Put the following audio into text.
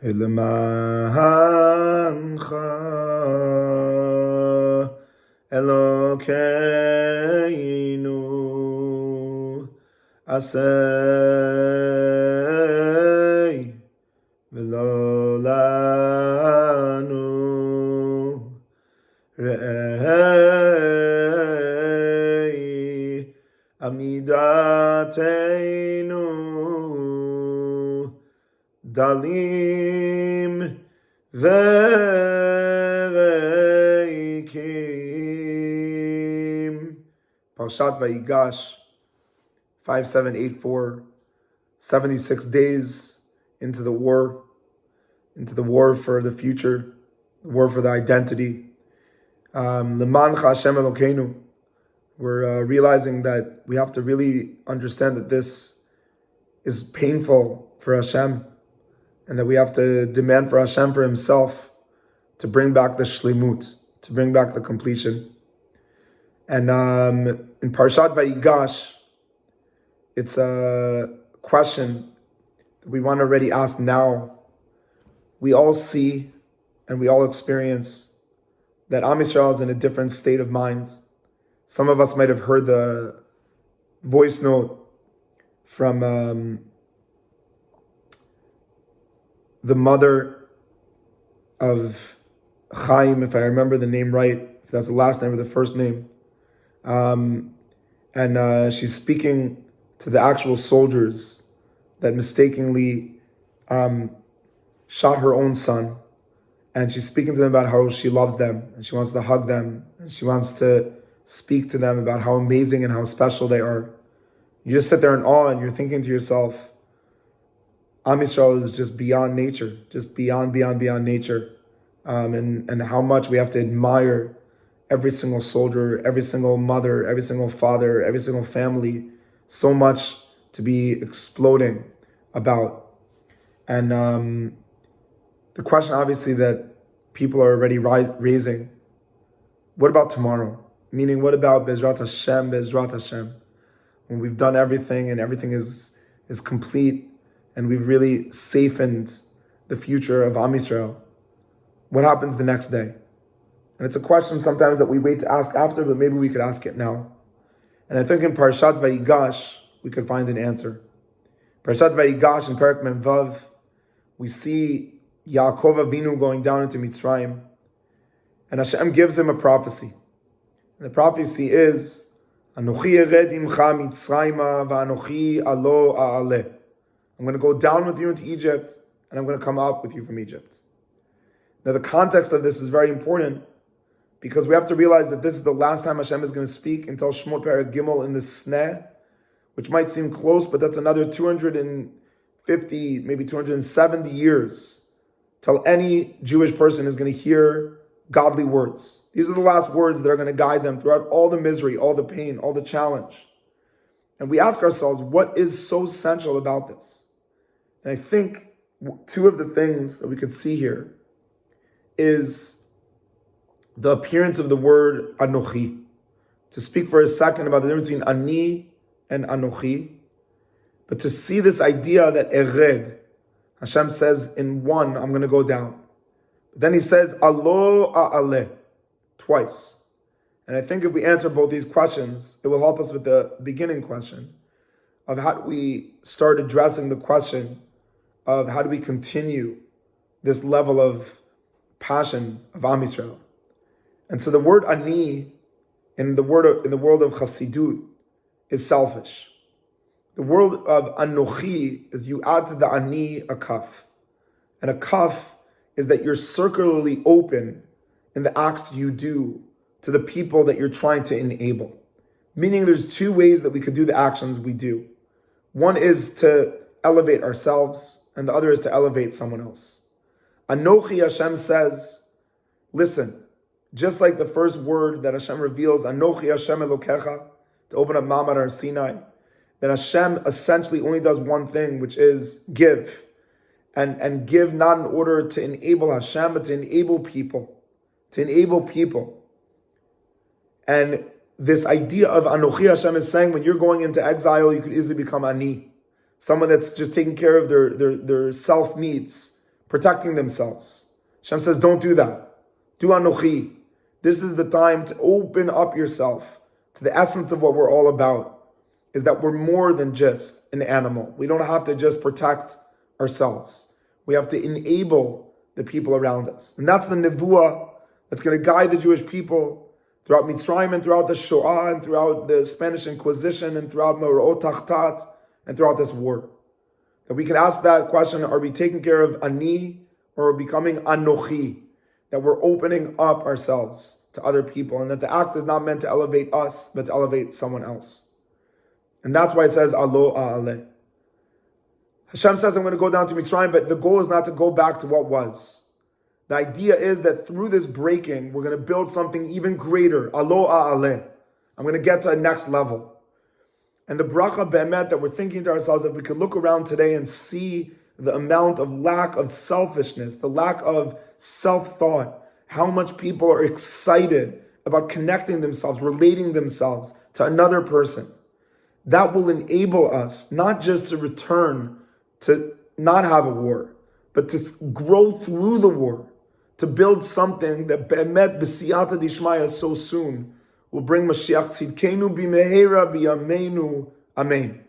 Ilmancha Elokeinu Asay V'lo lanu Re'ei Amidateinu Dalim Vereikim. Parshat Vayigash 5784, 76 days into the war for the future, the war for the identity. Lemancha Hashem Elokeinu. We're realizing that we have to really understand that this is painful for Hashem, and that we have to demand for Hashem for Himself to bring back the shlimut, to bring back the completion. And in Parshat Vayigash, it's a question that we want to already ask now. We all see and we all experience that Am Yisrael is in a different state of mind. Some of us might have heard the voice note from the mother of Chaim, if I remember the name right, if that's the last name or the first name. And she's speaking to the actual soldiers that mistakenly shot her own son. And she's speaking to them about how she loves them, and she wants to hug them, and she wants to speak to them about how amazing and how special they are. You just sit there in awe and you're thinking to yourself, Am Yisrael is just beyond nature, just beyond nature. And how much we have to admire every single soldier, every single mother, every single father, every single family, so much to be exploding about. And the question obviously that people are already raising, what about tomorrow? Meaning, what about Bezrat Hashem, when we've done everything and everything is complete, and we've really safened the future of Am Yisrael? What happens the next day? And it's a question sometimes that we wait to ask after, but maybe we could ask it now. And I think in Parshat Vayigash, we could find an answer. Parshat Vayigash in Perek Mem Vav, we see Yaakov Avinu going down into Mitzrayim, and Hashem gives him a prophecy. And the prophecy is, Anochi ered imcha Mitzrayima va'anochi alo a'aleh. I'm going to go down with you into Egypt, and I'm going to come up with you from Egypt. Now the context of this is very important, because we have to realize that this is the last time Hashem is going to speak until Shemot Perek Gimel in the Sneh, which might seem close, but that's another 250, maybe 270 years till any Jewish person is going to hear godly words. These are the last words that are going to guide them throughout all the misery, all the pain, all the challenge. And we ask ourselves, what is so central about this? And I think two of the things that we could see here is the appearance of the word Anochi. To speak for a second about the difference between Ani and Anochi, but to see this idea that Ered, Hashem says in one, I'm going to go down. But then He says, Alo A'aleh, twice. And I think if we answer both these questions, it will help us with the beginning question of how do we start addressing the question of how do we continue this level of passion of Am Yisrael. And so the word Ani in the world of Chassidut is selfish. The word of Anochi is you add to the Ani a kaf. And a kaf is that you're circularly open in the acts you do to the people that you're trying to enable. Meaning there's two ways that we could do the actions we do. One is to elevate ourselves, and the other is to elevate someone else. Anochi, Hashem says, listen, just like the first word that Hashem reveals, Anochi Hashem Elokecha, to open up Ma'amad Har Sinai, that Hashem essentially only does one thing, which is give. And give not in order to enable Hashem, but to enable people. To enable people. And this idea of Anochi, Hashem is saying, when you're going into exile, you could easily become Ani. Someone that's just taking care of their self needs, protecting themselves. Hashem says, don't do that. Do anochi. This is the time to open up yourself to the essence of what we're all about, is that we're more than just an animal. We don't have to just protect ourselves. We have to enable the people around us. And that's the nevuah that's going to guide the Jewish people throughout Mitzrayim and throughout the Shoah and throughout the Spanish Inquisition and throughout Me'orot Tachtat and throughout this war. That we can ask that question, are we taking care of Ani or are we becoming Anochi? That we're opening up ourselves to other people and that the act is not meant to elevate us, but to elevate someone else. And that's why it says, Alo A'aleh. Hashem says, I'm going to go down to Mitzrayim, but the goal is not to go back to what was. The idea is that through this breaking, we're going to build something even greater. Alo A'aleh. I'm going to get to a next level. And the bracha be'emet that we're thinking to ourselves, if we could look around today and see the amount of lack of selfishness, the lack of self-thought, how much people are excited about connecting themselves, relating themselves to another person, that will enable us not just to return to not have a war, but to grow through the war, to build something that be'emet b'siyata dishmaya so soon will bring Mashiach tzidkenu b'mehera b'yameinu. Amen.